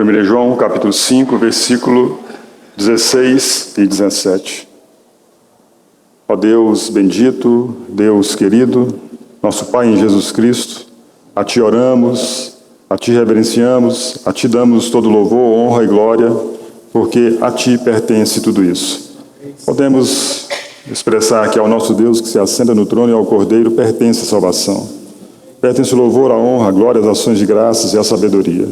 1 João, capítulo 5, versículo 16 e 17. Ó Deus bendito, Deus querido, nosso Pai em Jesus Cristo, a Ti oramos, a Ti reverenciamos, a Ti damos todo louvor, honra e glória, porque a Ti pertence tudo isso. Podemos expressar que ao nosso Deus que se assenta no trono e ao Cordeiro pertence a salvação. Pertence o louvor, a honra, a glória, as ações de graças e a sabedoria.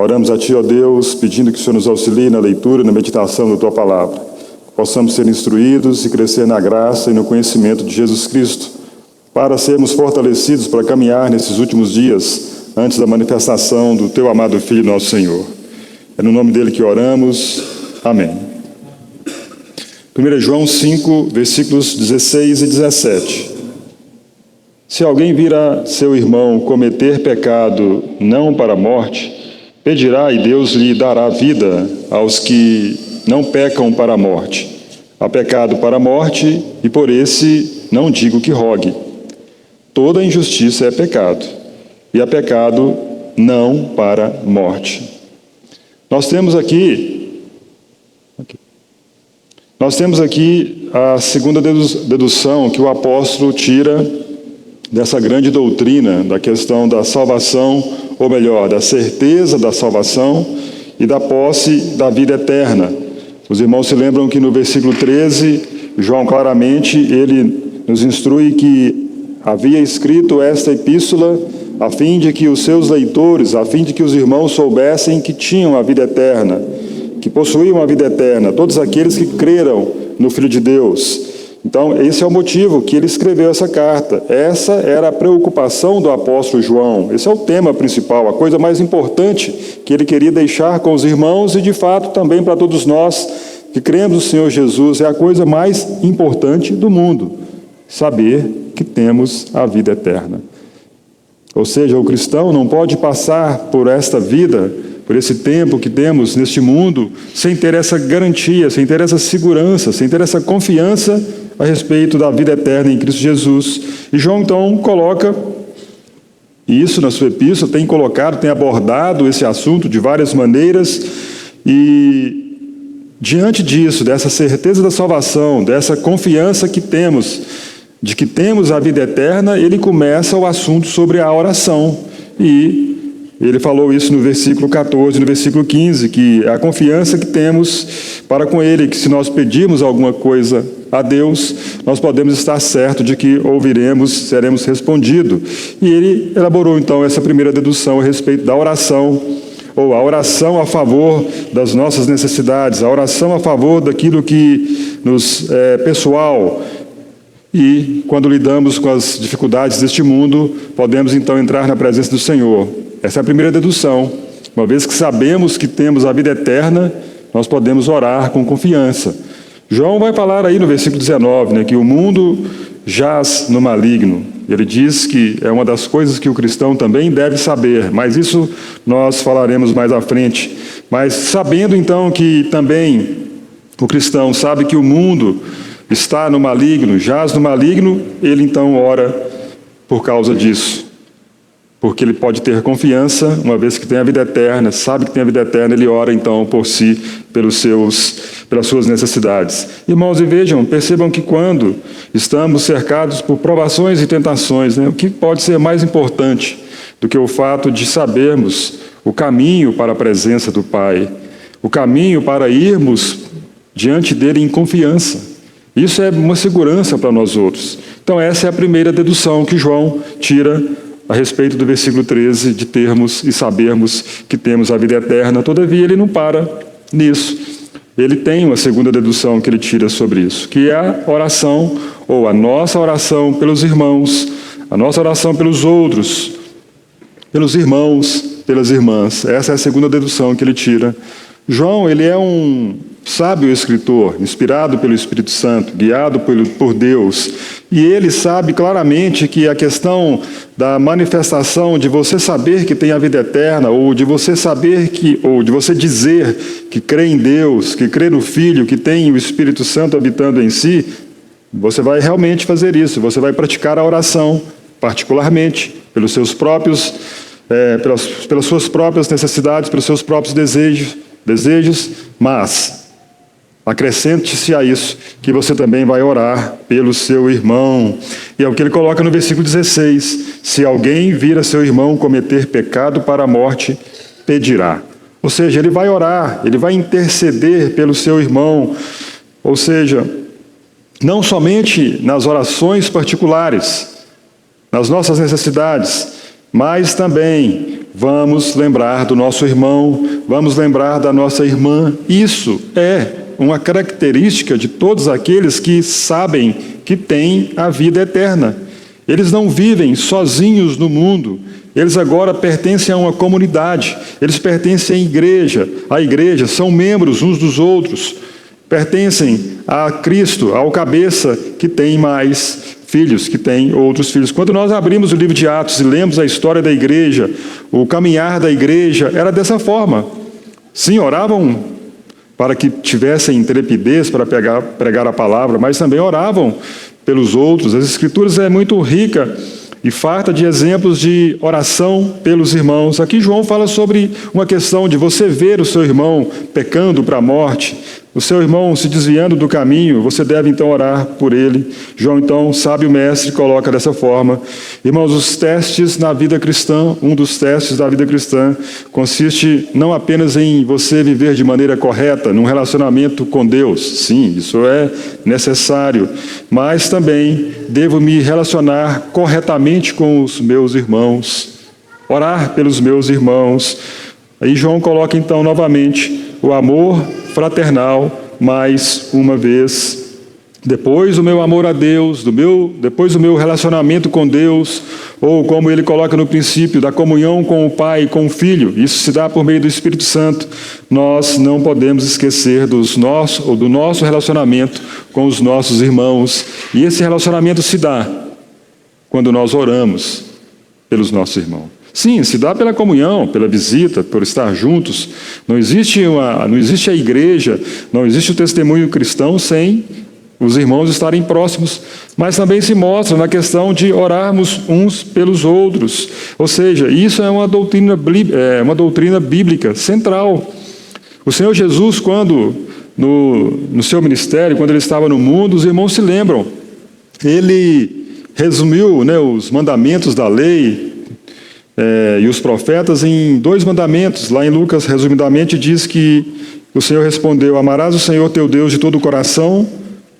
Oramos a Ti, ó Deus, pedindo que o Senhor nos auxilie na leitura e na meditação da Tua palavra. Possamos ser instruídos e crescer na graça e no conhecimento de Jesus Cristo, para sermos fortalecidos para caminhar nesses últimos dias, antes da manifestação do Teu amado Filho, nosso Senhor. É no nome dele que oramos. Amém. 1 João 5, versículos 16 e 17. Se alguém vir a seu irmão cometer pecado não para a morte, pedirá e Deus lhe dará vida aos que não pecam para a morte. Há pecado para a morte, e por esse não digo que rogue. Toda injustiça é pecado, e há pecado não para a morte. Nós temos aqui a segunda dedução que o apóstolo tira dessa grande doutrina da questão da salvação, ou melhor, da certeza da salvação e da posse da vida eterna. Os irmãos se lembram que no versículo 13, João claramente, ele nos instrui que havia escrito esta epístola a fim de que os seus leitores, a fim de que os irmãos soubessem que tinham a vida eterna, que possuíam a vida eterna, todos aqueles que creram no Filho de Deus. Então, esse é o motivo que ele escreveu essa carta. Essa era a preocupação do apóstolo João. Esse é o tema principal, a coisa mais importante que ele queria deixar com os irmãos e, de fato, também para todos nós que cremos no Senhor Jesus. É a coisa mais importante do mundo, saber que temos a vida eterna. Ou seja, o cristão não pode passar por esta vida, por esse tempo que temos neste mundo, sem ter essa garantia, sem ter essa segurança, sem ter essa confiança a respeito da vida eterna em Cristo Jesus. E João, então, coloca isso na sua epístola, tem colocado, tem abordado esse assunto de várias maneiras, e diante disso, dessa certeza da salvação, dessa confiança que temos, de que temos a vida eterna, ele começa o assunto sobre a oração. E ele falou isso no versículo 14, no versículo 15, que a confiança que temos para com Ele, que se nós pedirmos alguma coisa a Deus, nós podemos estar certos de que ouviremos, seremos respondidos. E ele elaborou então essa primeira dedução a respeito da oração, ou a oração a favor das nossas necessidades, a oração a favor daquilo que nos é pessoal. E quando lidamos com as dificuldades deste mundo, podemos então entrar na presença do Senhor. Essa é a primeira dedução. Uma vez que sabemos que temos a vida eterna, nós podemos orar com confiança. João vai falar aí no versículo 19, que o mundo jaz no maligno. Ele diz que é uma das coisas que o cristão também deve saber, mas isso nós falaremos mais à frente. Mas sabendo então que também o cristão sabe que o mundo está no maligno, jaz no maligno, ele então ora por causa disso. Porque ele pode ter confiança, uma vez que tem a vida eterna, sabe que tem a vida eterna, ele ora então por si, pelas suas necessidades. Irmãos, e vejam, percebam que quando estamos cercados por provações e tentações, o que pode ser mais importante do que o fato de sabermos o caminho para a presença do Pai, o caminho para irmos diante dele em confiança. Isso é uma segurança para nós outros. Então essa é a primeira dedução que João tira a respeito do versículo 13, de termos e sabermos que temos a vida eterna. Todavia, ele não para nisso. Ele tem uma segunda dedução que ele tira sobre isso, que é a oração, ou a nossa oração pelos irmãos, a nossa oração pelos outros, pelos irmãos, pelas irmãs. Essa é a segunda dedução que ele tira. João, ele é um sábio escritor, inspirado pelo Espírito Santo, guiado por Deus, e ele sabe claramente que a questão da manifestação de você saber que tem a vida eterna, ou de você saber que, ou de você dizer que crê em Deus, que crê no Filho, que tem o Espírito Santo habitando em si, você vai realmente fazer isso, você vai praticar a oração, particularmente, pelos seus próprios pelas suas próprias necessidades, pelos seus próprios desejos, mas acrescente-se a isso que você também vai orar pelo seu irmão. E é o que ele coloca no versículo 16: se alguém vir a seu irmão cometer pecado para a morte, pedirá. Ou seja, ele vai orar, ele vai interceder pelo seu irmão. Ou seja, não somente nas orações particulares, nas nossas necessidades, mas também vamos lembrar do nosso irmão, vamos lembrar da nossa irmã. Isso é uma característica de todos aqueles que sabem que têm a vida eterna. Eles não vivem sozinhos no mundo, eles agora pertencem a uma comunidade, eles pertencem à igreja, são membros uns dos outros, pertencem a Cristo, ao cabeça que tem mais filhos, que tem outros filhos. Quando nós abrimos o livro de Atos e lemos a história da igreja, o caminhar da igreja era dessa forma. Sim, oravam para que tivessem intrepidez para pregar a palavra, mas também oravam pelos outros. As Escrituras é muito rica e farta de exemplos de oração pelos irmãos. Aqui João fala sobre uma questão de você ver o seu irmão pecando para a morte, o seu irmão se desviando do caminho, você deve então orar por ele. João, então, sábio mestre, coloca dessa forma. Irmãos, os testes na vida cristã, um dos testes da vida cristã, consiste não apenas em você viver de maneira correta, num relacionamento com Deus. Sim, isso é necessário. Mas também devo me relacionar corretamente com os meus irmãos. Orar pelos meus irmãos. Aí João coloca então novamente o amor fraternal, mais uma vez. Depois o meu amor a Deus, depois o meu relacionamento com Deus, ou como ele coloca no princípio, da comunhão com o Pai e com o Filho, isso se dá por meio do Espírito Santo. Nós não podemos esquecer do nosso relacionamento com os nossos irmãos, e esse relacionamento se dá quando nós oramos pelos nossos irmãos. Sim, se dá pela comunhão, pela visita, por estar juntos. Não existe a igreja, não existe o testemunho cristão sem os irmãos estarem próximos, mas também se mostra na questão de orarmos uns pelos outros. Ou seja, isso é uma doutrina bíblica central. O Senhor Jesus, quando no seu ministério, quando ele estava no mundo, os irmãos se lembram. Ele resumiu, os mandamentos da lei e os profetas em 2 mandamentos. Lá em Lucas, resumidamente, diz que o Senhor respondeu: amarás o Senhor teu Deus de todo o coração,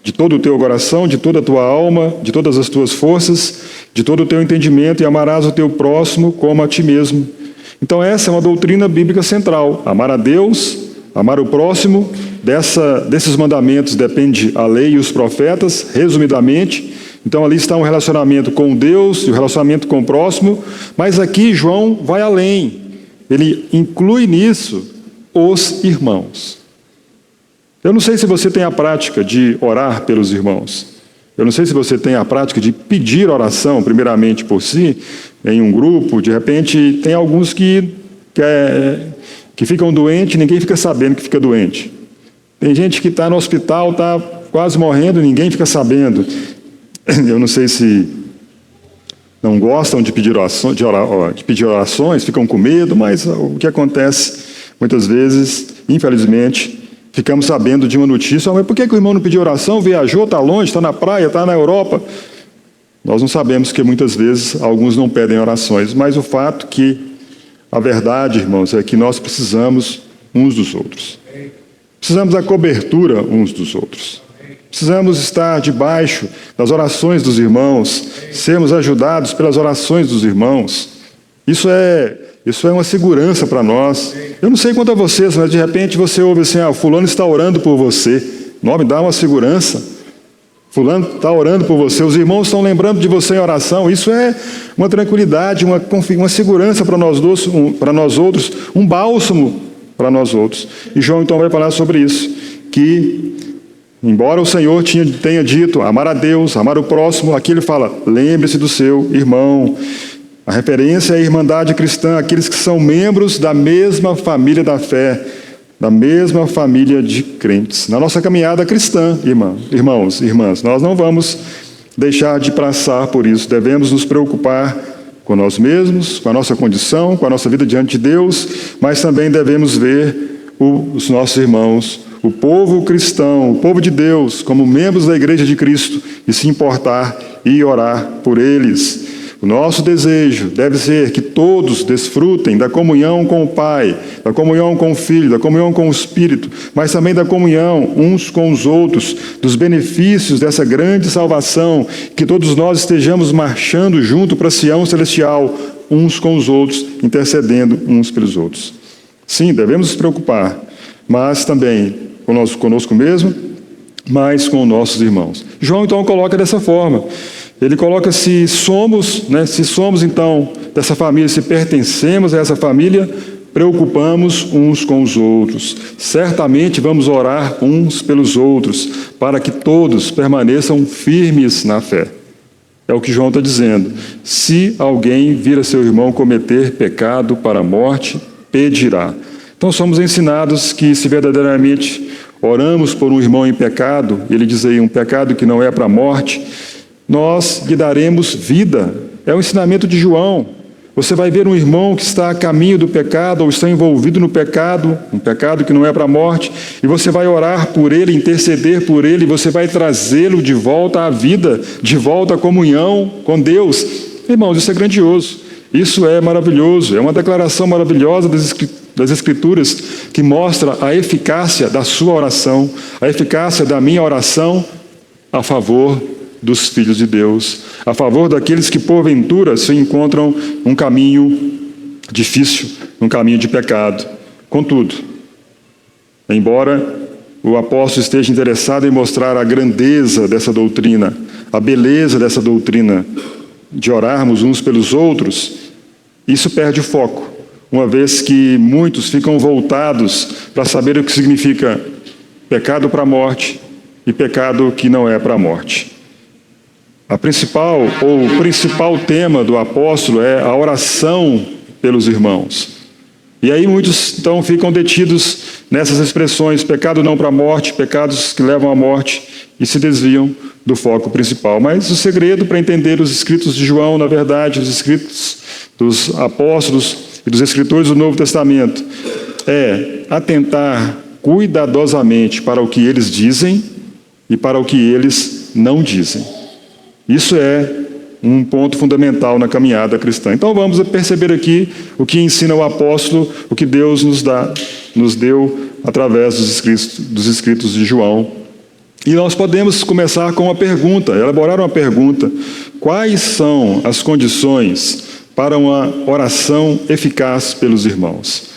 de todo o teu coração, de toda a tua alma, de todas as tuas forças, de todo o teu entendimento, e amarás o teu próximo como a ti mesmo. Então essa é uma doutrina bíblica central. Amar a Deus, amar o próximo. Desses mandamentos depende a lei e os profetas, resumidamente. Então ali está um relacionamento com Deus e o relacionamento com o próximo, mas aqui João vai além. Ele inclui nisso os irmãos. Eu não sei se você tem a prática de orar pelos irmãos. Eu não sei se você tem a prática de pedir oração, primeiramente por si, em um grupo. De repente tem alguns que ficam doentes, ninguém fica sabendo que fica doente. Tem gente que está no hospital, está quase morrendo, ninguém fica sabendo. Eu não sei se não gostam de pedir orações, ficam com medo, mas o que acontece muitas vezes, infelizmente, ficamos sabendo de uma notícia: mas por que o irmão não pediu oração? Viajou, está longe, está na praia, está na Europa. Nós não sabemos que muitas vezes alguns não pedem orações, mas o fato que a verdade, irmãos, é que nós precisamos uns dos outros. Precisamos da cobertura uns dos outros. Precisamos estar debaixo das orações dos irmãos, sermos ajudados pelas orações dos irmãos. Isso é uma segurança para nós. Eu não sei quanto a vocês, mas de repente você ouve assim: fulano está orando por você. Não, me dá uma segurança. Fulano está orando por você, os irmãos estão lembrando de você em oração. Isso é uma tranquilidade, uma segurança para nós outros, um bálsamo para nós outros. E João então vai falar sobre isso, que embora o Senhor tenha dito amar a Deus, amar o próximo, aqui ele fala: lembre-se do seu irmão. A referência é a irmandade cristã, aqueles que são membros da mesma família da fé, da mesma família de crentes. Na nossa caminhada cristã, irmãos, irmãs, nós não vamos deixar de passar por isso. Devemos nos preocupar com nós mesmos, com a nossa condição, com a nossa vida diante de Deus, mas também devemos ver os nossos irmãos, o povo cristão, o povo de Deus, como membros da Igreja de Cristo, e se importar e orar por eles. O nosso desejo deve ser que todos desfrutem da comunhão com o Pai, da comunhão com o Filho, da comunhão com o Espírito, mas também da comunhão uns com os outros, dos benefícios dessa grande salvação, que todos nós estejamos marchando junto para Sião Celestial, uns com os outros, intercedendo uns pelos outros. Sim, devemos nos preocupar, mas também conosco mesmo, mas com nossos irmãos. João então coloca dessa forma. Ele coloca se somos então dessa família, se pertencemos a essa família, preocupamos uns com os outros. Certamente vamos orar uns pelos outros, para que todos permaneçam firmes na fé. É o que João está dizendo. Se alguém vir a seu irmão cometer pecado para a morte, pedirá. Então somos ensinados que se verdadeiramente oramos por um irmão em pecado, ele diz aí um pecado que não é para a morte, nós lhe daremos vida. É o ensinamento de João. Você vai ver um irmão que está a caminho do pecado ou está envolvido no pecado, um pecado que não é para a morte, e você vai orar por ele, interceder por ele, você vai trazê-lo de volta à vida, de volta à comunhão com Deus. Irmãos, isso é grandioso, isso é maravilhoso, é uma declaração maravilhosa das Escrituras que mostra a eficácia da sua oração, a eficácia da minha oração a favor dos filhos de Deus, a favor daqueles que porventura se encontram num caminho difícil, num caminho de pecado. Contudo, embora o apóstolo esteja interessado em mostrar a grandeza dessa doutrina, a beleza dessa doutrina de orarmos uns pelos outros, isso perde o foco, uma vez que muitos ficam voltados para saber o que significa pecado para a morte e pecado que não é para a morte. O principal tema do apóstolo é a oração pelos irmãos. E aí muitos então ficam detidos nessas expressões, pecado não para a morte, pecados que levam à morte, e se desviam do foco principal. Mas o segredo para entender os escritos de João, na verdade, os escritos dos apóstolos e dos escritores do Novo Testamento, é atentar cuidadosamente para o que eles dizem e para o que eles não dizem. Isso é um ponto fundamental na caminhada cristã. Então vamos perceber aqui o que ensina o apóstolo, o que Deus nos deu através dos escritos de João. E nós podemos começar com uma pergunta, elaborar uma pergunta. Quais são as condições para uma oração eficaz pelos irmãos?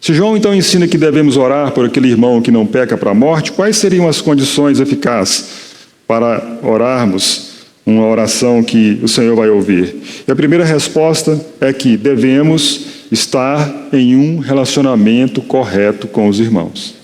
Se João então ensina que devemos orar por aquele irmão que não peca para a morte, quais seriam as condições eficazes para orarmos uma oração que o Senhor vai ouvir? E a primeira resposta é que devemos estar em um relacionamento correto com os irmãos.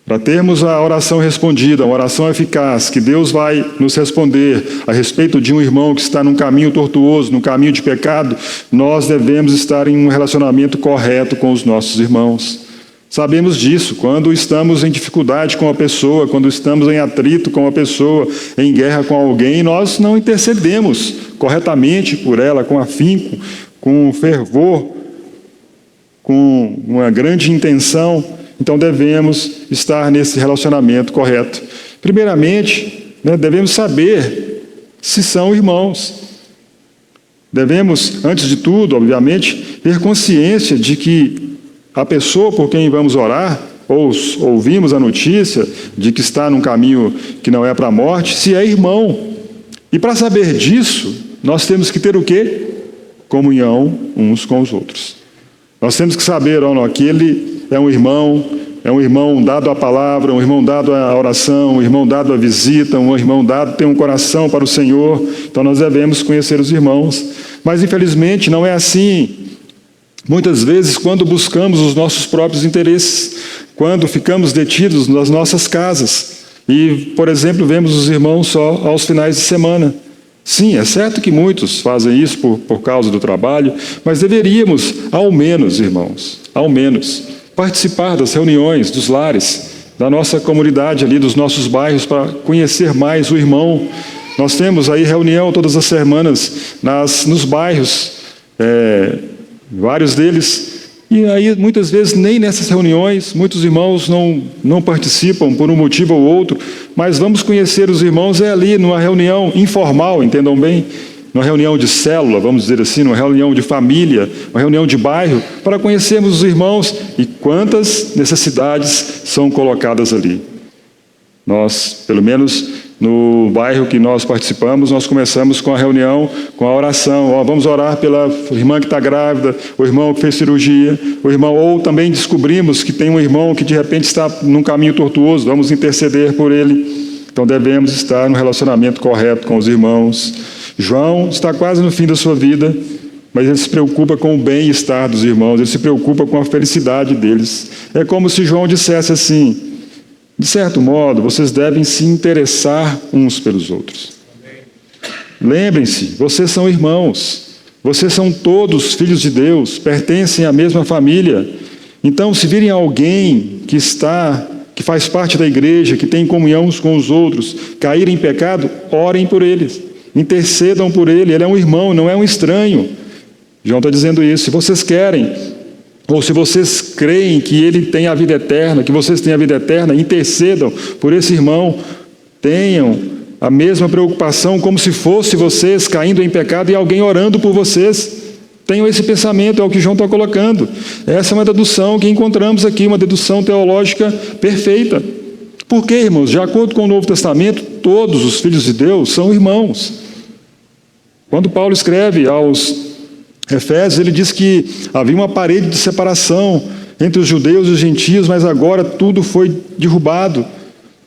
Para termos a oração respondida, uma oração eficaz, que Deus vai nos responder a respeito de um irmão que está num caminho tortuoso, num caminho de pecado, nós devemos estar em um relacionamento correto com os nossos irmãos. Sabemos disso, quando estamos em dificuldade com a pessoa, quando estamos em atrito com a pessoa, em guerra com alguém, nós não intercedemos corretamente por ela, com afinco, com fervor, com uma grande intenção. Então devemos estar nesse relacionamento correto. Primeiramente, devemos saber se são irmãos. Devemos, antes de tudo, obviamente, ter consciência de que a pessoa por quem vamos orar, ou ouvimos a notícia de que está num caminho que não é para a morte, se é irmão. E para saber disso, nós temos que ter o quê? Comunhão uns com os outros. Nós temos que saber, aquele é um irmão dado à palavra, um irmão dado à oração, um irmão dado à visita, um irmão dado tem um coração para o Senhor. Então nós devemos conhecer os irmãos. Mas infelizmente não é assim. Muitas vezes, quando buscamos os nossos próprios interesses, quando ficamos detidos nas nossas casas e, por exemplo, vemos os irmãos só aos finais de semana. Sim, é certo que muitos fazem isso por causa do trabalho, mas deveríamos, ao menos, irmãos, participar das reuniões, dos lares, da nossa comunidade ali, dos nossos bairros, para conhecer mais o irmão, Nós temos aí reunião todas as semanas nos bairros, vários deles, e aí muitas vezes nem nessas reuniões, muitos irmãos não participam por um motivo ou outro, mas vamos conhecer os irmãos ali numa reunião informal, entendam bem, numa reunião de célula, vamos dizer assim, numa reunião de família, uma reunião de bairro, para conhecermos os irmãos e quantas necessidades são colocadas ali. Nós, pelo menos no bairro que nós participamos, nós começamos com a reunião, com a oração. Vamos orar pela irmã que está grávida, o irmão que fez cirurgia, o irmão, ou também descobrimos que tem um irmão que de repente está num caminho tortuoso, vamos interceder por ele. Então devemos estar no relacionamento correto com os irmãos. João está quase no fim da sua vida, mas ele se preocupa com o bem-estar dos irmãos, ele se preocupa com a felicidade deles. É como se João dissesse assim: de certo modo, vocês devem se interessar uns pelos outros. Lembrem-se, vocês são irmãos, vocês são todos filhos de Deus, pertencem à mesma família. Então, se virem alguém que faz parte da igreja, que tem comunhão uns com os outros, cair em pecado, orem por eles, intercedam por ele. Ele é um irmão, não é um estranho. João está dizendo isso. Se vocês querem, ou se vocês creem que ele tem a vida eterna, que vocês têm a vida eterna, intercedam por esse irmão, tenham a mesma preocupação como se fosse vocês caindo em pecado e alguém orando por vocês. Tenham esse pensamento, é o que João está colocando. Essa é uma dedução que encontramos aqui, uma dedução teológica perfeita. Por quê, irmãos? De acordo com o Novo Testamento, todos os filhos de Deus são irmãos. Quando Paulo escreve aos Efésios, ele diz que havia uma parede de separação entre os judeus e os gentios, mas agora tudo foi derrubado.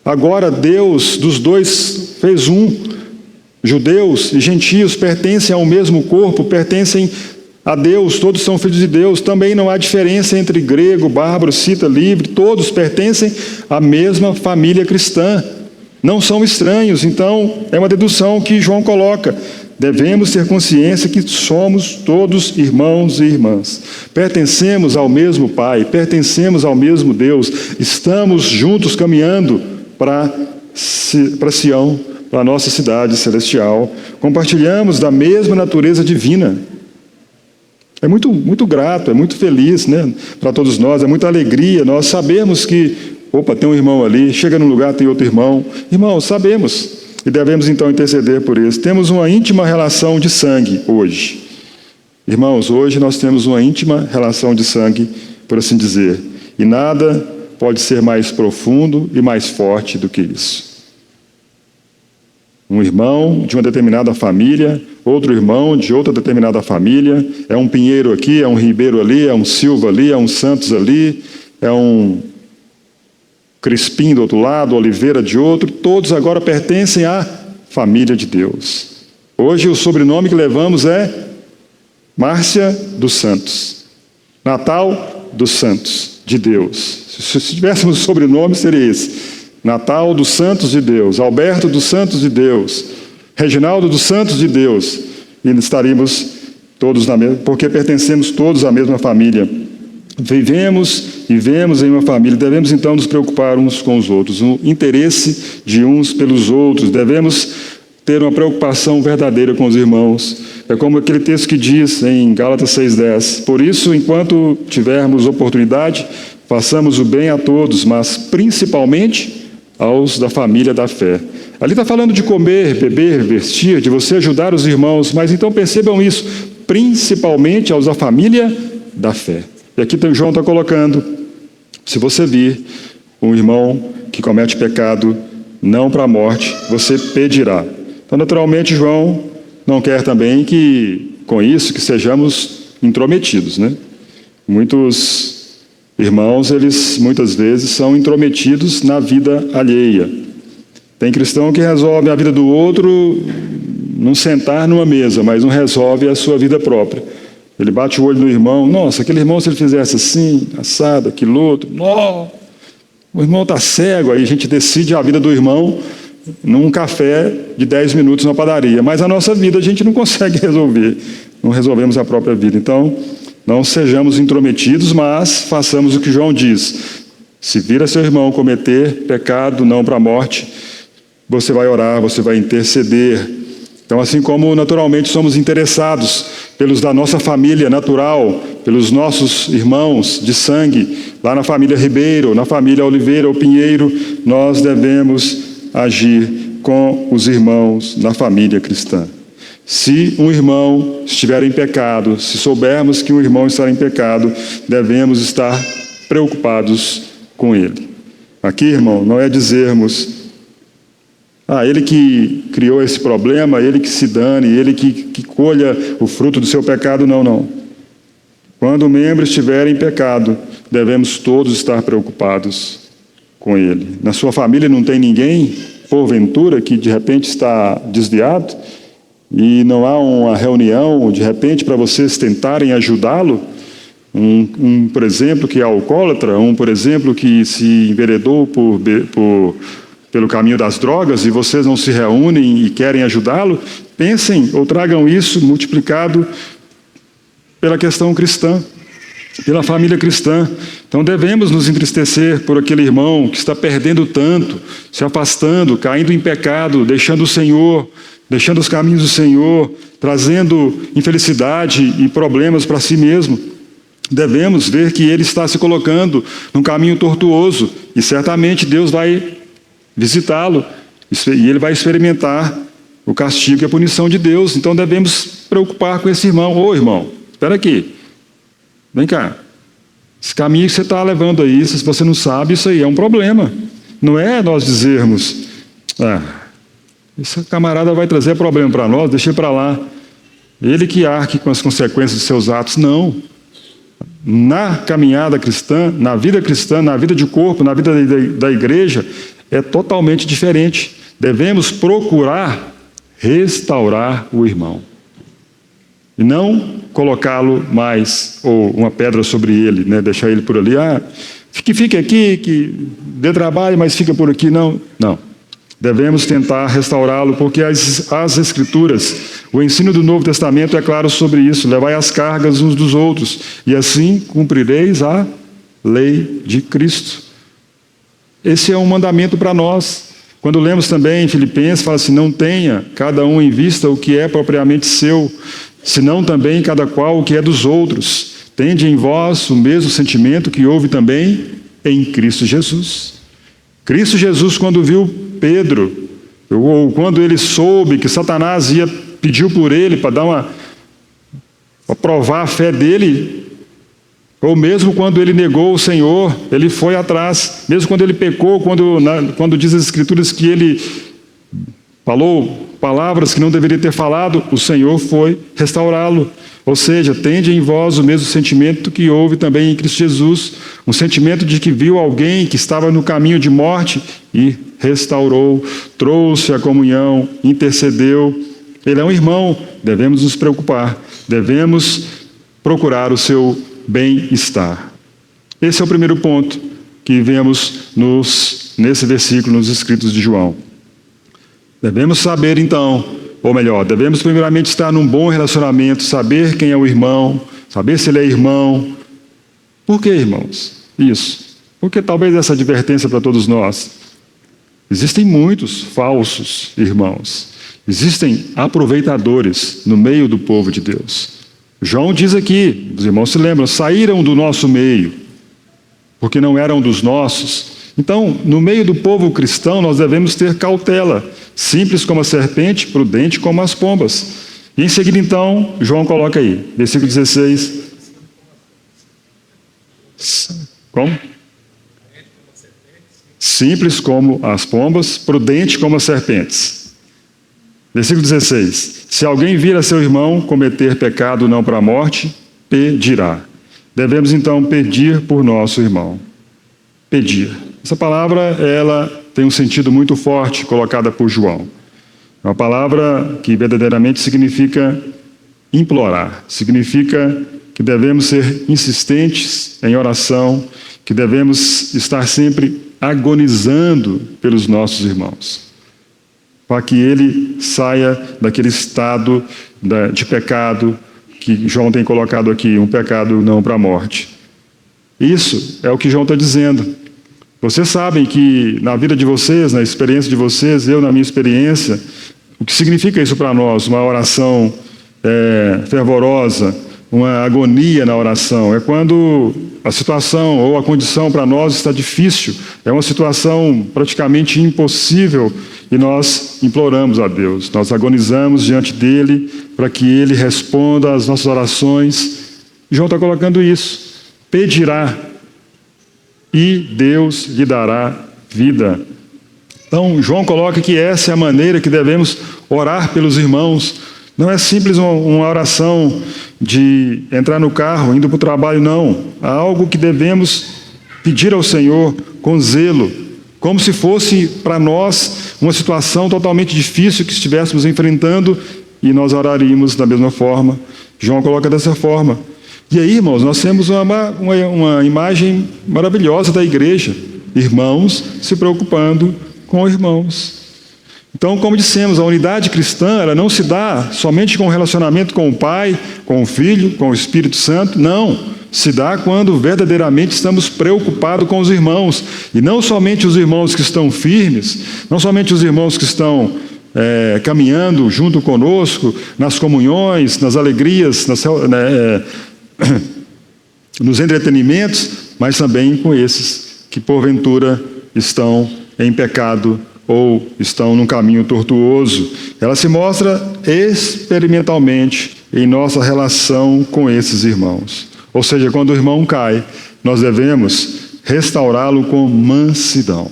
Agora Deus dos dois fez um. Judeus e gentios pertencem ao mesmo corpo, pertencem a Deus, todos são filhos de Deus. Também não há diferença entre grego, bárbaro, cita, livre, todos pertencem à mesma família cristã. Não são estranhos. Então, é uma dedução que João coloca. Devemos ter consciência que somos todos irmãos e irmãs. Pertencemos ao mesmo Pai, pertencemos ao mesmo Deus. Estamos juntos caminhando para Sião, para a nossa cidade celestial. Compartilhamos da mesma natureza divina. É muito grato, é muito feliz, né? Para todos nós, é muita alegria nós sabemos que, tem um irmão ali, chega num lugar, tem outro irmão. Irmãos, sabemos. E devemos então interceder por isso. Temos uma íntima relação de sangue hoje. Irmãos, hoje nós temos uma íntima relação de sangue, por assim dizer. E nada pode ser mais profundo e mais forte do que isso. Um irmão de uma determinada família, outro irmão de outra determinada família. É um Pinheiro aqui, é um Ribeiro ali, é um Silva ali, é um Santos ali, é um Crispim do outro lado, Oliveira de outro, todos agora pertencem à família de Deus. Hoje o sobrenome que levamos é Márcia dos Santos, Natal dos Santos de Deus. Se tivéssemos sobrenome, seria esse: Natal dos Santos de Deus, Alberto dos Santos de Deus, Reginaldo dos Santos de Deus, e estaríamos todos na mesma, porque pertencemos todos à mesma família. Vivemos em uma família, devemos então nos preocupar uns com os outros, o interesse de uns pelos outros, devemos ter uma preocupação verdadeira com os irmãos. É como aquele texto que diz em Gálatas 6,10: por isso, enquanto tivermos oportunidade, façamos o bem a todos, mas principalmente aos da família da fé. Ali está falando de comer, beber, vestir, de você ajudar os irmãos, mas então percebam isso, principalmente aos da família da fé. E aqui João está colocando: se você vir um irmão que comete pecado, não para a morte, você pedirá. Então, naturalmente, João não quer também que, com isso, que sejamos intrometidos, né? Muitos irmãos, eles muitas vezes são intrometidos na vida alheia. Tem cristão que resolve a vida do outro não sentar numa mesa, mas não resolve a sua vida própria. Ele bate o olho no irmão: nossa, aquele irmão, se ele fizesse assim, assado, aquilo outro, não, o irmão está cego. Aí a gente decide a vida do irmão num café de 10 minutos na padaria, mas a nossa vida a gente não consegue resolver, não resolvemos a própria vida. Então, não sejamos intrometidos, mas façamos o que João diz: se vir a seu irmão cometer pecado não para a morte, você vai orar, você vai interceder. Então, assim como naturalmente somos interessados pelos da nossa família natural, pelos nossos irmãos de sangue, lá na família Ribeiro, na família Oliveira ou Pinheiro, nós devemos agir com os irmãos na família cristã. Se um irmão estiver em pecado, se soubermos que um irmão está em pecado, devemos estar preocupados com ele. Aqui, irmão, não é dizermos: ele que criou esse problema, ele que se dane, ele que colha o fruto do seu pecado. Não, não. Quando o membro estiver em pecado, devemos todos estar preocupados com ele. Na sua família não tem ninguém, porventura, que de repente está desviado? E não há uma reunião, de repente, para vocês tentarem ajudá-lo? Por exemplo, que é alcoólatra, por exemplo, que se enveredou pelo caminho das drogas, e vocês não se reúnem e querem ajudá-lo? Pensem ou tragam isso multiplicado pela questão cristã, pela família cristã. Então devemos nos entristecer por aquele irmão que está perdendo tanto, se afastando, caindo em pecado, deixando o Senhor, deixando os caminhos do Senhor, trazendo infelicidade e problemas para si mesmo. Devemos ver que ele está se colocando num caminho tortuoso, e certamente Deus vai visitá-lo, e ele vai experimentar o castigo e a punição de Deus. Então devemos preocupar com esse irmão. Ô irmão, espera aqui, vem cá, esse caminho que você está levando aí, se você não sabe, isso aí é um problema. Não é nós dizermos: esse camarada vai trazer problema para nós, deixa ele para lá, ele que arque com as consequências de seus atos. Não. Na caminhada cristã, na vida de corpo, na vida da igreja, é totalmente diferente. Devemos procurar restaurar o irmão e não colocá-lo mais, ou uma pedra sobre ele, deixar ele por ali. Fique aqui, que dê trabalho, mas fica por aqui. Não. Devemos tentar restaurá-lo, porque as Escrituras, o ensino do Novo Testamento é claro sobre isso: levai as cargas uns dos outros, e assim cumprireis a lei de Cristo. Esse é um mandamento para nós. Quando lemos também em Filipenses, fala assim: não tenha cada um em vista o que é propriamente seu, senão também cada qual o que é dos outros. Tende em vós o mesmo sentimento que houve também em Cristo Jesus. Cristo Jesus, quando viu Pedro, ou quando ele soube que Satanás pediu por ele para provar a fé dele, ou mesmo quando ele negou o Senhor, ele foi atrás. Mesmo quando ele pecou, quando diz as Escrituras que ele falou palavras que não deveria ter falado, o Senhor foi restaurá-lo. Ou seja, tende em vós o mesmo sentimento que houve também em Cristo Jesus, um sentimento de que viu alguém que estava no caminho de morte e restaurou, trouxe a comunhão, intercedeu. Ele é um irmão, devemos nos preocupar, devemos procurar o seu bem-estar. Esse é o primeiro ponto que vemos nesse versículo, nos escritos de João. Devemos saber então, ou melhor, devemos primeiramente estar num bom relacionamento, saber quem é o irmão, saber se ele é irmão. Por que, irmãos? Isso. Porque talvez essa advertência para todos nós. Existem muitos falsos irmãos. Existem aproveitadores no meio do povo de Deus. João diz aqui, os irmãos se lembram, saíram do nosso meio, porque não eram dos nossos. Então, no meio do povo cristão, nós devemos ter cautela, simples como a serpente, prudente como as pombas. E em seguida, então, João coloca aí, versículo 16. Como? Simples como as pombas, prudente como as serpentes. Versículo 16. Se alguém vir a seu irmão cometer pecado não para a morte, pedirá. Devemos então pedir por nosso irmão. Pedir. Essa palavra, ela tem um sentido muito forte colocada por João. É uma palavra que verdadeiramente significa implorar. Significa que devemos ser insistentes em oração, que devemos estar sempre agonizando pelos nossos irmãos, para que ele saia daquele estado de pecado que João tem colocado aqui, um pecado não para a morte. Isso é o que João está dizendo. Vocês sabem que na vida de vocês, na experiência de vocês, eu na minha experiência, o que significa isso para nós? Uma oração fervorosa, uma agonia na oração. É quando a situação ou a condição para nós está difícil, é uma situação praticamente impossível e nós imploramos a Deus, nós agonizamos diante dele para que ele responda às nossas orações. João está colocando isso. Pedirá e Deus lhe dará vida. Então, João coloca que essa é a maneira que devemos orar pelos irmãos. Não é simples uma oração de entrar no carro, indo para o trabalho, não. Há algo que devemos pedir ao Senhor com zelo, como se fosse para nós uma situação totalmente difícil que estivéssemos enfrentando e nós oraríamos da mesma forma. João coloca dessa forma. E aí, irmãos, nós temos uma imagem maravilhosa da igreja. Irmãos se preocupando com irmãos. Então, como dissemos, a unidade cristã, ela não se dá somente com o relacionamento com o Pai, com o Filho, com o Espírito Santo. Não, se dá quando verdadeiramente estamos preocupados com os irmãos. E não somente os irmãos que estão firmes, não somente os irmãos que estão caminhando junto conosco, nas comunhões, nas alegrias, nos entretenimentos, mas também com esses que porventura estão em pecado ou estão num caminho tortuoso. Ela se mostra experimentalmente em nossa relação com esses irmãos. Ou seja, quando o irmão cai, nós devemos restaurá-lo com mansidão.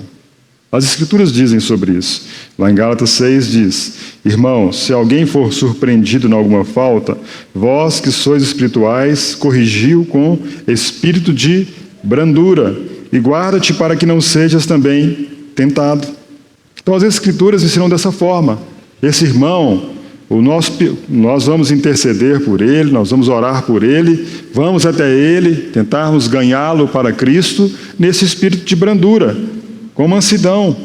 As Escrituras dizem sobre isso. Lá em Gálatas 6 diz: irmãos, se alguém for surpreendido em alguma falta, vós que sois espirituais, corrigiu com espírito de brandura, e guarda-te para que não sejas também tentado. Então as Escrituras ensinam dessa forma. Esse irmão, nós vamos interceder por ele, nós vamos orar por ele, vamos até ele, tentarmos ganhá-lo para Cristo, nesse espírito de brandura, com mansidão.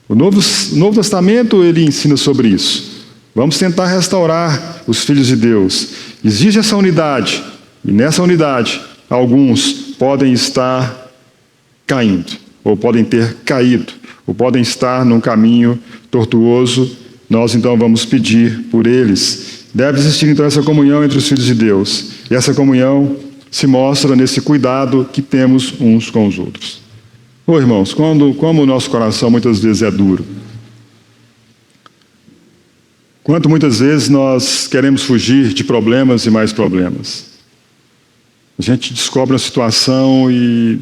O Novo Testamento, ele ensina sobre isso. Vamos tentar restaurar os filhos de Deus. Existe essa unidade, e nessa unidade, alguns podem estar caindo, ou podem ter caído, ou podem estar num caminho tortuoso. Nós então vamos pedir por eles. Deve existir então essa comunhão entre os filhos de Deus. E essa comunhão se mostra nesse cuidado que temos uns com os outros. Irmãos, como o nosso coração muitas vezes é duro. Quanto muitas vezes nós queremos fugir de problemas e mais problemas. A gente descobre uma situação e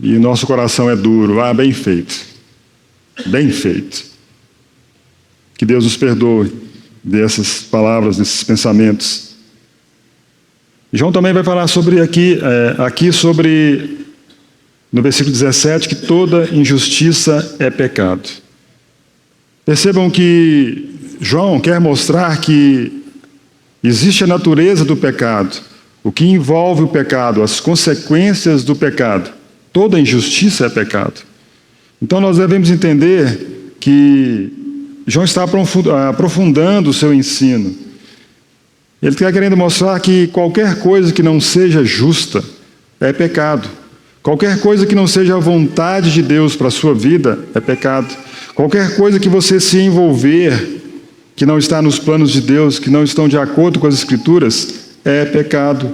nosso coração é duro. Bem feito. Bem feito. Que Deus nos perdoe dessas palavras, desses pensamentos. João também vai falar sobre aqui sobre, no versículo 17, que toda injustiça é pecado. Percebam que João quer mostrar que existe a natureza do pecado, o que envolve o pecado, as consequências do pecado. Toda injustiça é pecado. Então nós devemos entender que João está aprofundando o seu ensino. Ele está querendo mostrar que qualquer coisa que não seja justa é pecado. Qualquer coisa que não seja a vontade de Deus para a sua vida é pecado. Qualquer coisa que você se envolver, que não está nos planos de Deus, que não estão de acordo com as Escrituras, é pecado.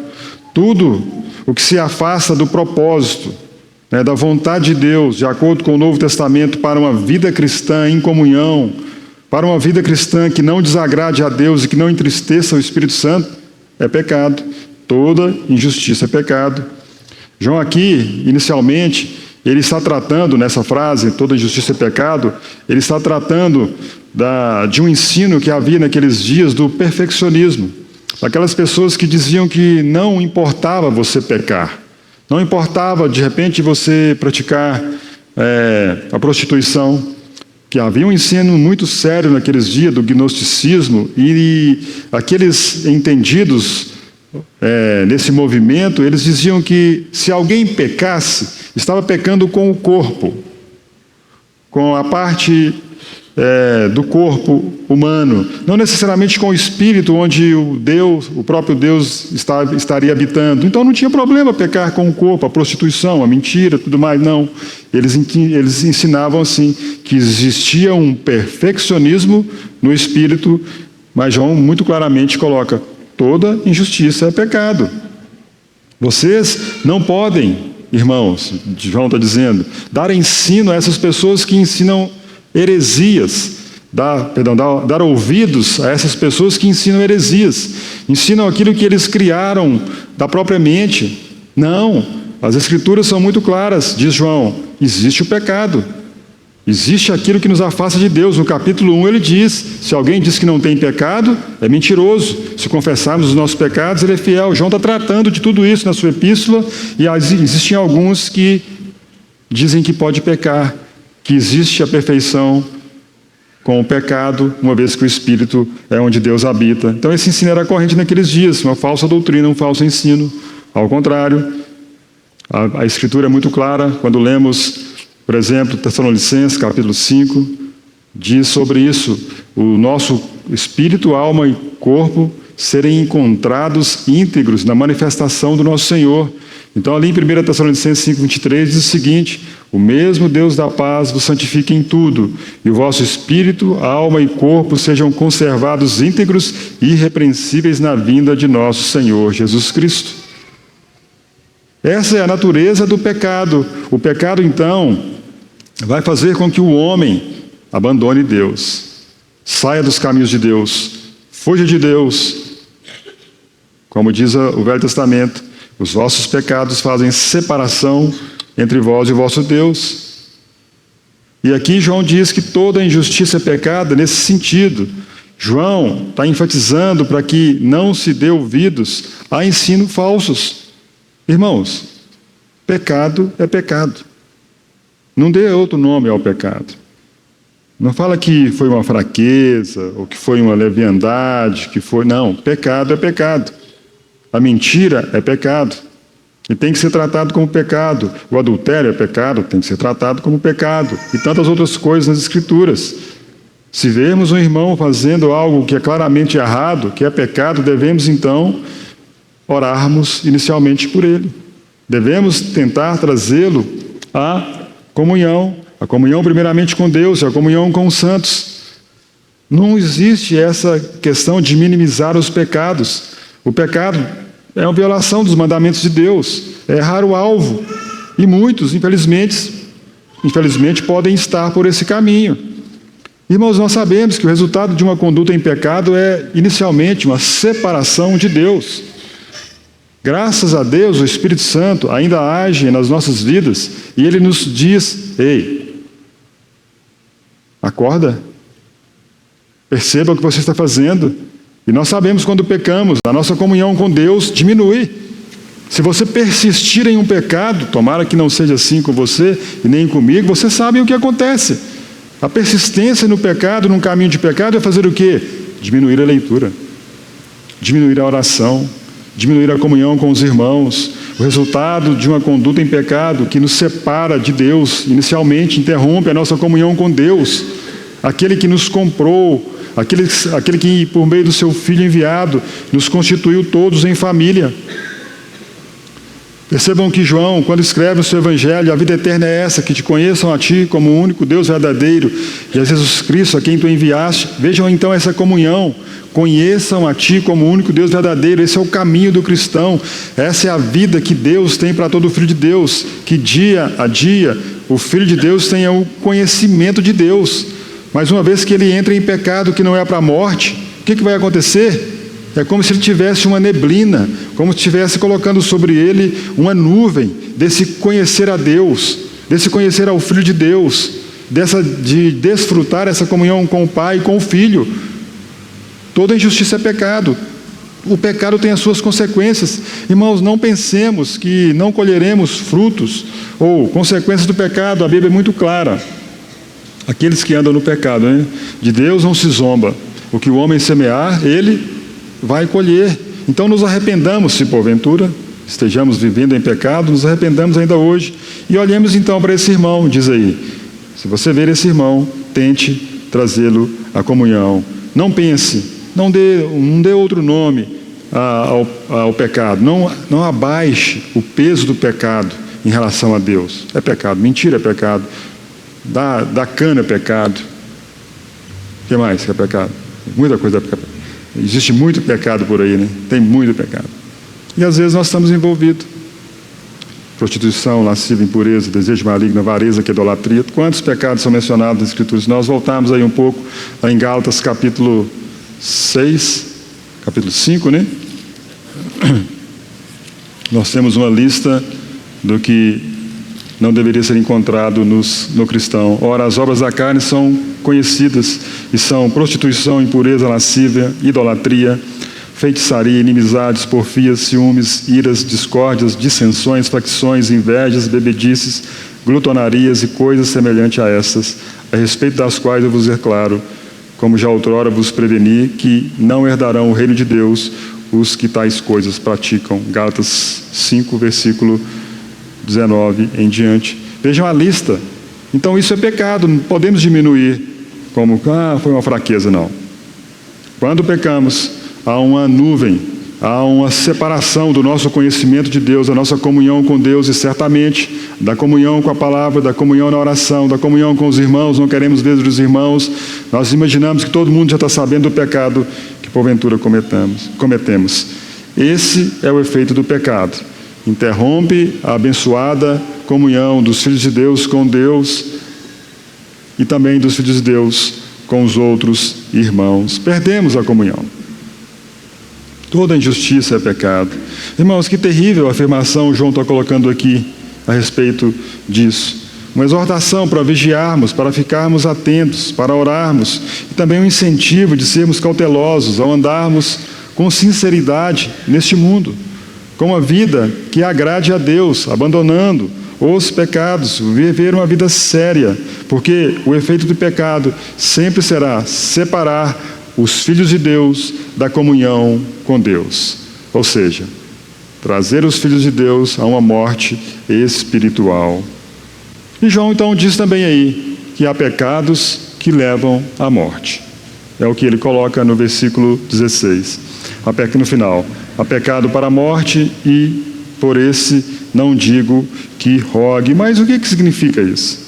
Tudo o que se afasta do propósito, da vontade de Deus, de acordo com o Novo Testamento, para uma vida cristã em comunhão, para uma vida cristã que não desagrade a Deus e que não entristeça o Espírito Santo, é pecado. Toda injustiça é pecado. João aqui, inicialmente, ele está tratando, nessa frase, toda injustiça é pecado, ele está tratando de um ensino que havia naqueles dias do perfeccionismo. Aquelas pessoas que diziam que não importava você pecar, não importava, de repente, você praticar a prostituição, que havia um ensino muito sério naqueles dias do gnosticismo, e aqueles entendidos nesse movimento, eles diziam que se alguém pecasse, estava pecando com o corpo, com a parte do corpo humano, não necessariamente com o espírito onde o próprio Deus estaria habitando. Então não tinha problema pecar com o corpo, a prostituição, a mentira, tudo mais, não. Eles ensinavam assim, que existia um perfeccionismo no espírito, mas João muito claramente coloca, toda injustiça é pecado. Vocês não podem, irmãos, João está dizendo, dar ensino a essas pessoas que ensinam heresias, dar ouvidos a essas pessoas que ensinam heresias, ensinam aquilo que eles criaram da própria mente. Não, as Escrituras são muito claras, diz João, existe o pecado, existe aquilo que nos afasta de Deus. No capítulo 1 ele diz, se alguém diz que não tem pecado, é mentiroso. Se confessarmos os nossos pecados, ele é fiel. João está tratando de tudo isso na sua epístola, e existem alguns que dizem que pode pecar, que existe a perfeição com o pecado, uma vez que o Espírito é onde Deus habita. Então esse ensino era corrente naqueles dias, uma falsa doutrina, um falso ensino. Ao contrário, a Escritura é muito clara, quando lemos, por exemplo, Tessalonicenses, capítulo 5, diz sobre isso, o nosso espírito, alma e corpo serem encontrados íntegros na manifestação do nosso Senhor. Então, ali em 1 Tessalonicenses 5:23 diz o seguinte, o mesmo Deus da paz vos santifique em tudo, e o vosso espírito, alma e corpo sejam conservados íntegros e irrepreensíveis na vinda de nosso Senhor Jesus Cristo. Essa é a natureza do pecado. O pecado, então, vai fazer com que o homem abandone Deus, saia dos caminhos de Deus, fuja de Deus. Como diz o Velho Testamento, os vossos pecados fazem separação entre vós e o vosso Deus. E aqui João diz que toda injustiça é pecado nesse sentido. João está enfatizando para que não se dê ouvidos a ensinos falsos. Irmãos, pecado é pecado. Não dê outro nome ao pecado. Não fala que foi uma fraqueza, ou que foi uma leviandade, Não, pecado é pecado. A mentira é pecado. E tem que ser tratado como pecado. O adultério é pecado, tem que ser tratado como pecado. E tantas outras coisas nas Escrituras. Se vermos um irmão fazendo algo que é claramente errado, que é pecado, devemos então orarmos inicialmente por ele. Devemos tentar trazê-lo à comunhão, a comunhão primeiramente com Deus, a comunhão com os santos. Não existe essa questão de minimizar os pecados. O pecado é uma violação dos mandamentos de Deus, é errar o alvo. E muitos, infelizmente, podem estar por esse caminho. Irmãos, nós sabemos que o resultado de uma conduta em pecado é, inicialmente, uma separação de Deus. Graças a Deus, o Espírito Santo ainda age nas nossas vidas e Ele nos diz, ei, acorda, perceba o que você está fazendo. E nós sabemos quando pecamos, a nossa comunhão com Deus diminui. Se você persistir em um pecado, tomara que não seja assim com você e nem comigo, você sabe o que acontece. A persistência no pecado, num caminho de pecado, é fazer o quê? Diminuir a leitura, diminuir a oração, diminuir a comunhão com os irmãos. O resultado de uma conduta em pecado que nos separa de Deus, inicialmente interrompe a nossa comunhão com Deus, aquele que nos comprou, aquele que por meio do seu Filho enviado nos constituiu todos em família. Percebam que João, quando escreve o seu Evangelho, a vida eterna é essa, que te conheçam a ti como o único Deus verdadeiro e a Jesus Cristo, a quem tu enviaste. Vejam então essa comunhão, conheçam a ti como o único Deus verdadeiro. Esse é o caminho do cristão, essa é a vida que Deus tem para todo filho de Deus, que dia a dia o Filho de Deus tenha o conhecimento de Deus. Mas uma vez que ele entra em pecado que não é para a morte, o que vai acontecer? É como se ele tivesse uma neblina, como se estivesse colocando sobre ele uma nuvem desse conhecer a Deus, desse conhecer ao Filho de Deus, de desfrutar essa comunhão com o Pai e com o Filho. Toda injustiça é pecado. O pecado tem as suas consequências. Irmãos, não pensemos que não colheremos frutos ou consequências do pecado. A Bíblia é muito clara. Aqueles que andam no pecado, né? De Deus não se zomba. O que o homem semear, ele vai colher. Então nos arrependamos, se porventura estejamos vivendo em pecado, nos arrependamos ainda hoje e olhemos então para esse irmão. Diz aí, se você ver esse irmão, tente trazê-lo à comunhão Não pense, não dê outro nome ao pecado. Não abaixe o peso do pecado em relação a Deus. É pecado, mentira é pecado, dar cana é pecado. O que mais que é pecado? Muita coisa é pecado. Existe muito pecado por aí, né? Tem muito pecado. E às vezes nós estamos envolvidos. Prostituição, lascívia, impureza, desejo maligno, avareza, que é idolatria. Quantos pecados são mencionados nas Escrituras? Nós voltamos aí um pouco lá em Gálatas capítulo 6, capítulo 5, né? Nós temos uma lista do que não deveria ser encontrado no cristão. Ora, as obras da carne são conhecidas e são prostituição, impureza, lascívia, idolatria, feitiçaria, inimizades, porfias, ciúmes, iras, discórdias, dissensões, facções, invejas, bebedices, glutonarias e coisas semelhantes a essas, a respeito das quais eu vos declaro, como já outrora vos preveni, que não herdarão o reino de Deus os que tais coisas praticam. Gálatas 5, versículo 19 em diante. Vejam a lista. Então isso é pecado, não podemos diminuir como, foi uma fraqueza, não. Quando pecamos, há uma nuvem, há uma separação do nosso conhecimento de Deus, da nossa comunhão com Deus e certamente da comunhão com a palavra, da comunhão na oração, da comunhão com os irmãos. Não queremos ver os irmãos, nós imaginamos que todo mundo já está sabendo do pecado que porventura cometemos. Esse é o efeito do pecado. Interrompe a abençoada comunhão dos filhos de Deus com Deus e também dos filhos de Deus com os outros irmãos. Perdemos a comunhão. Toda injustiça é pecado. Irmãos, que terrível afirmação João está colocando aqui a respeito disso. Uma exortação para vigiarmos, para ficarmos atentos, para orarmos, e também um incentivo de sermos cautelosos ao andarmos com sinceridade neste mundo, com uma vida que agrade a Deus, abandonando os pecados, viver uma vida séria, porque o efeito do pecado sempre será separar os filhos de Deus da comunhão com Deus, ou seja, trazer os filhos de Deus a uma morte espiritual. E João então diz também aí que há pecados que levam à morte. É o que ele coloca no versículo 16, no final. Há pecado para a morte e por esse não digo que rogue. Mas o que significa isso?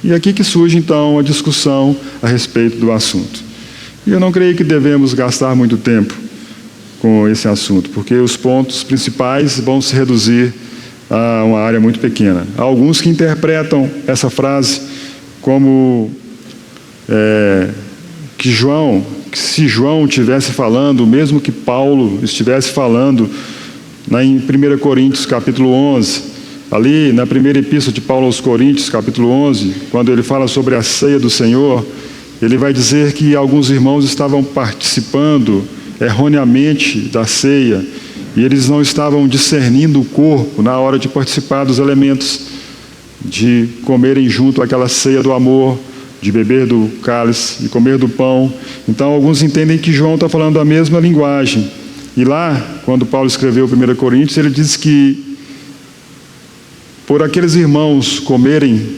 E aqui que surge então a discussão a respeito do assunto. E eu não creio que devemos gastar muito tempo com esse assunto, porque os pontos principais vão se reduzir a uma área muito pequena. Há alguns que interpretam essa frase como que se João estivesse falando, mesmo que Paulo estivesse falando em 1 Coríntios capítulo 11, ali na primeira epístola de Paulo aos Coríntios capítulo 11, quando ele fala sobre a ceia do Senhor, ele vai dizer que alguns irmãos estavam participando erroneamente da ceia e eles não estavam discernindo o corpo na hora de participar dos elementos, de comerem junto aquela ceia do amor, de beber do cálice e comer do pão. Então alguns entendem que João está falando a mesma linguagem. E lá, quando Paulo escreveu 1 Coríntios, ele diz que por aqueles irmãos comerem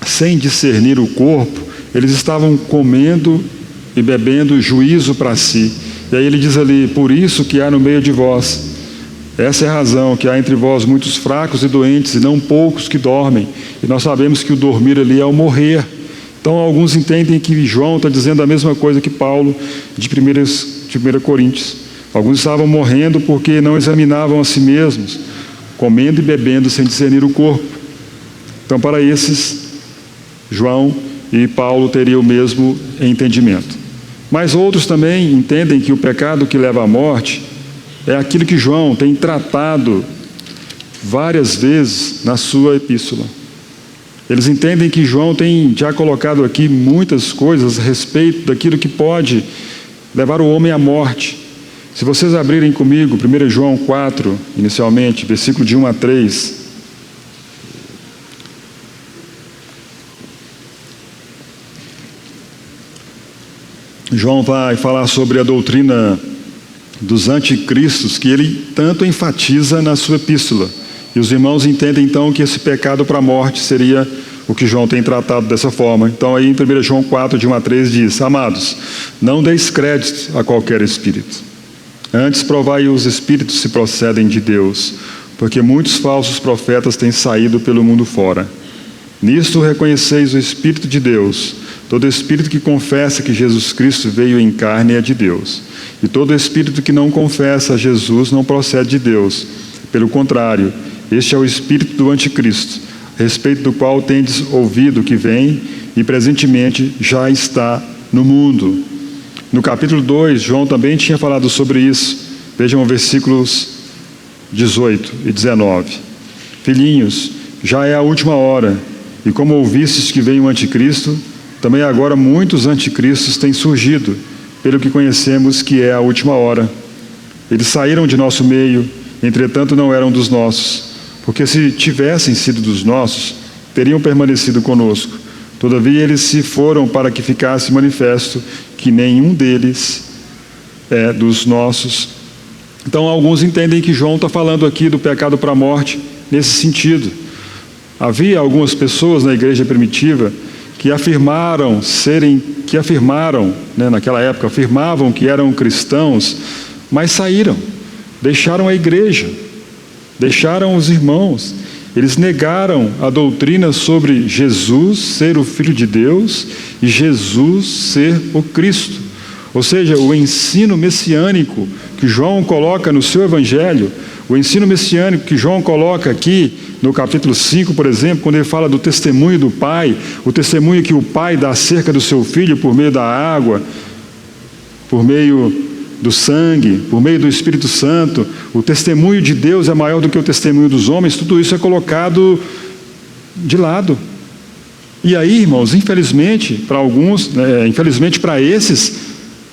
sem discernir o corpo, eles estavam comendo e bebendo juízo para si. E aí ele diz ali, por isso que há no meio de vós, essa é a razão, que há entre vós muitos fracos e doentes, e não poucos que dormem. E nós sabemos que o dormir ali é o morrer. Então alguns entendem que João está dizendo a mesma coisa que Paulo de 1 Coríntios. Alguns estavam morrendo porque não examinavam a si mesmos, comendo e bebendo sem discernir o corpo. Então para esses, João e Paulo teriam o mesmo entendimento. Mas outros também entendem que o pecado que leva à morte é aquilo que João tem tratado várias vezes na sua epístola. Eles entendem que João tem já colocado aqui muitas coisas a respeito daquilo que pode levar o homem à morte. Se vocês abrirem comigo, 1 João 4, inicialmente, versículo de 1 a 3. João vai falar sobre a doutrina dos anticristos, que ele tanto enfatiza na sua epístola. E os irmãos entendem então que esse pecado para a morte seria o que João tem tratado dessa forma. Então aí em 1 João 4, de 1 a 3 diz: amados, não deis crédito a qualquer espírito. Antes provai os espíritos se procedem de Deus, porque muitos falsos profetas têm saído pelo mundo fora. Nisto reconheceis o Espírito de Deus. Todo espírito que confessa que Jesus Cristo veio em carne é de Deus. E todo espírito que não confessa a Jesus não procede de Deus. Pelo contrário, este é o espírito do anticristo, a respeito do qual tendes ouvido que vem e presentemente já está no mundo. No capítulo 2, João também tinha falado sobre isso. Vejam os versículos 18 e 19. Filhinhos, já é a última hora, e como ouvistes que vem o anticristo, também agora muitos anticristos têm surgido, pelo que conhecemos que é a última hora. Eles saíram de nosso meio, entretanto não eram dos nossos, porque se tivessem sido dos nossos, teriam permanecido conosco. Todavia eles se foram para que ficasse manifesto que nenhum deles é dos nossos. Então alguns entendem que João está falando aqui do pecado para a morte nesse sentido. Havia algumas pessoas na igreja primitiva que afirmaram, naquela época, afirmavam que eram cristãos, mas saíram, deixaram a igreja, deixaram os irmãos. Eles negaram a doutrina sobre Jesus ser o Filho de Deus e Jesus ser o Cristo. Ou seja, o ensino messiânico que João coloca no seu evangelho, o ensino messiânico que João coloca aqui no capítulo 5, por exemplo, quando ele fala do testemunho do Pai, o testemunho que o Pai dá acerca do seu Filho por meio da água, por meio do sangue, por meio do Espírito Santo, o testemunho de Deus é maior do que o testemunho dos homens, tudo isso é colocado de lado. E aí, irmãos, infelizmente, para alguns, infelizmente para esses,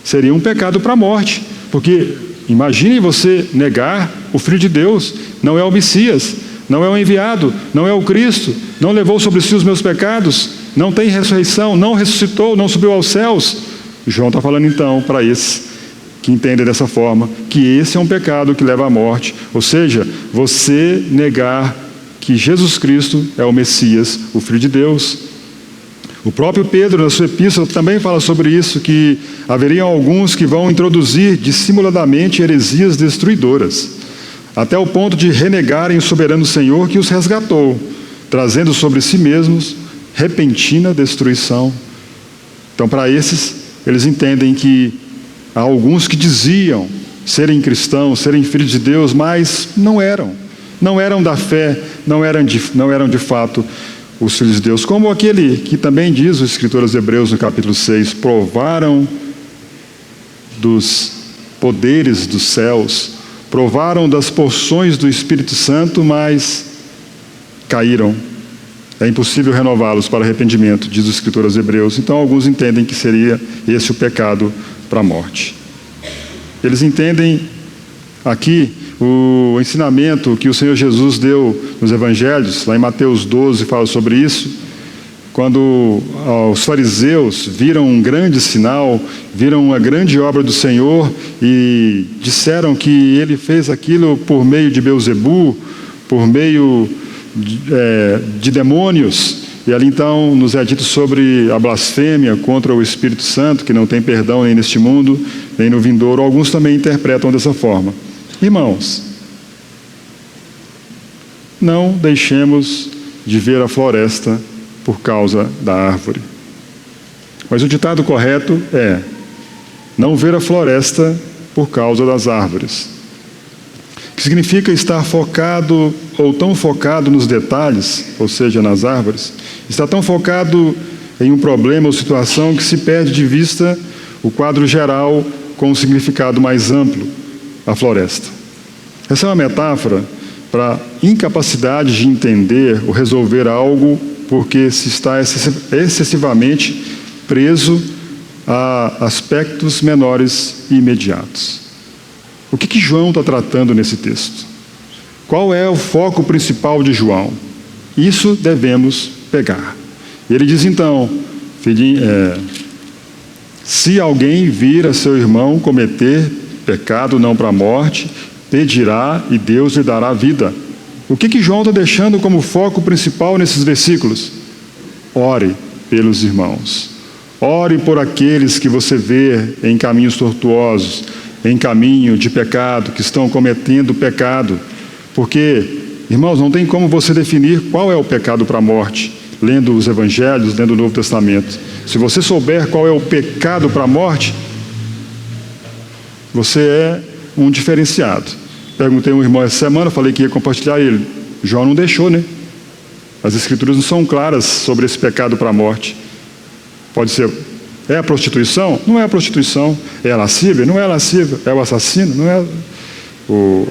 seria um pecado para a morte, porque imagine você negar o Filho de Deus, não é o Messias, não é o enviado, não é o Cristo, não levou sobre si os meus pecados, não tem ressurreição, não ressuscitou, não subiu aos céus. João está falando então para esses que entendem dessa forma, que esse é um pecado que leva à morte, ou seja, você negar que Jesus Cristo é o Messias, o Filho de Deus. O próprio Pedro, na sua epístola, também fala sobre isso, que haveriam alguns que vão introduzir dissimuladamente heresias destruidoras, até o ponto de renegarem o soberano Senhor que os resgatou, trazendo sobre si mesmos repentina destruição. Então, para esses, eles entendem que há alguns que diziam serem cristãos, serem filhos de Deus, mas não eram da fé, não eram de fato os filhos de Deus, como aquele que também diz o escritor aos Hebreus no capítulo 6, provaram dos poderes dos céus, provaram das porções do Espírito Santo, mas caíram. É impossível renová-los para arrependimento, diz o escritor aos Hebreus. Então alguns entendem que seria esse o pecado para a morte. Eles entendem aqui o ensinamento que o Senhor Jesus deu nos evangelhos, lá em Mateus 12 fala sobre isso, quando os fariseus viram um grande sinal, viram uma grande obra do Senhor e disseram que ele fez aquilo por meio de Beelzebu, por meio de demônios. E ali então nos é dito sobre a blasfêmia contra o Espírito Santo, que não tem perdão nem neste mundo, nem no vindouro. Alguns também interpretam dessa forma. Irmãos, não deixemos de ver a floresta por causa da árvore. Mas o ditado correto é não ver a floresta por causa das árvores. Que significa estar focado ou tão focado nos detalhes, ou seja, nas árvores, está tão focado em um problema ou situação que se perde de vista o quadro geral com um significado mais amplo, a floresta. Essa é uma metáfora para incapacidade de entender ou resolver algo porque se está excessivamente preso a aspectos menores e imediatos. O que João está tratando nesse texto? Qual é o foco principal de João? Isso devemos pegar. Ele diz então, se alguém vir a seu irmão cometer pecado não para a morte, pedirá e Deus lhe dará vida. O que João está deixando como foco principal nesses versículos? ore pelos irmãos. Ore por aqueles que você vê em caminhos tortuosos, em caminho de pecado, que estão cometendo pecado. Porque, irmãos, não tem como você definir qual é o pecado para a morte, lendo os evangelhos, lendo o Novo Testamento. Se você souber qual é o pecado para a morte, você é um diferenciado. Perguntei a um irmão essa semana, falei que ia compartilhar ele. João não deixou, né? As Escrituras não são claras sobre esse pecado para a morte. Pode ser, é a prostituição? Não é a prostituição. É a lascívia? Não é a lascívia. É o assassino? Não é o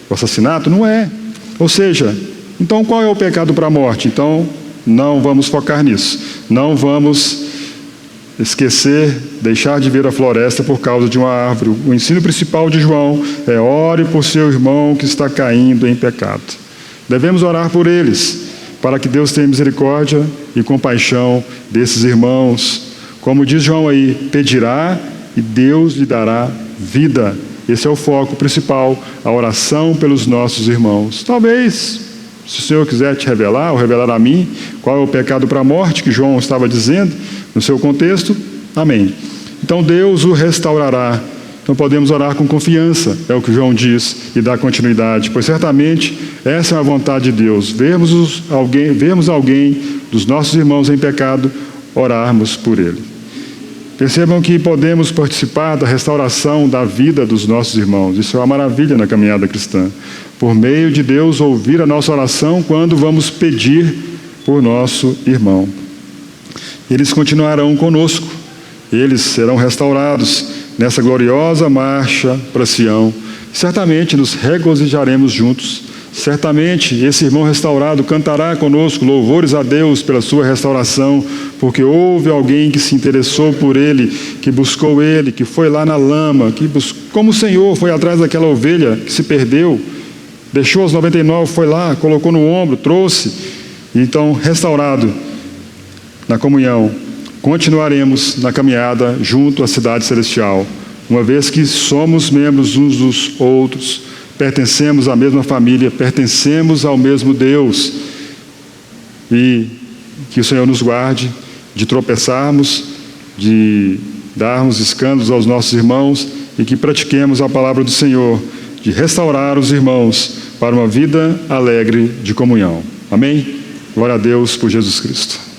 assassinato? Não é. Ou seja, então qual é o pecado para a morte? Então, não vamos focar nisso. Não vamos esquecer, deixar de ver a floresta por causa de uma árvore. O ensino principal de João é: ore por seu irmão que está caindo em pecado. Devemos orar por eles, para que Deus tenha misericórdia e compaixão desses irmãos. Como diz João aí, pedirá e Deus lhe dará vida. Esse é o foco principal, a oração pelos nossos irmãos. Talvez, se o Senhor quiser te revelar, ou revelar a mim, qual é o pecado para a morte que João estava dizendo, no seu contexto, amém. Então Deus o restaurará. Então podemos orar com confiança, é o que João diz, e dar continuidade, pois certamente essa é a vontade de Deus, vermos alguém dos nossos irmãos em pecado, orarmos por ele. Percebam que podemos participar da restauração da vida dos nossos irmãos. Isso é uma maravilha na caminhada cristã. Por meio de Deus ouvir a nossa oração quando vamos pedir por nosso irmão. Eles continuarão conosco, eles serão restaurados nessa gloriosa marcha para Sião. Certamente nos regozijaremos juntos. Certamente esse irmão restaurado cantará conosco louvores a Deus pela sua restauração, porque houve alguém que se interessou por ele, que buscou ele, que foi lá na lama, como o Senhor foi atrás daquela ovelha que se perdeu, deixou as 99, foi lá, colocou no ombro, trouxe, e então restaurado na comunhão, continuaremos na caminhada junto à cidade celestial, uma vez que somos membros uns dos outros, pertencemos à mesma família, pertencemos ao mesmo Deus, e que o Senhor nos guarde de tropeçarmos, de darmos escândalos aos nossos irmãos, e que pratiquemos a palavra do Senhor, de restaurar os irmãos para uma vida alegre de comunhão. Amém? Glória a Deus por Jesus Cristo.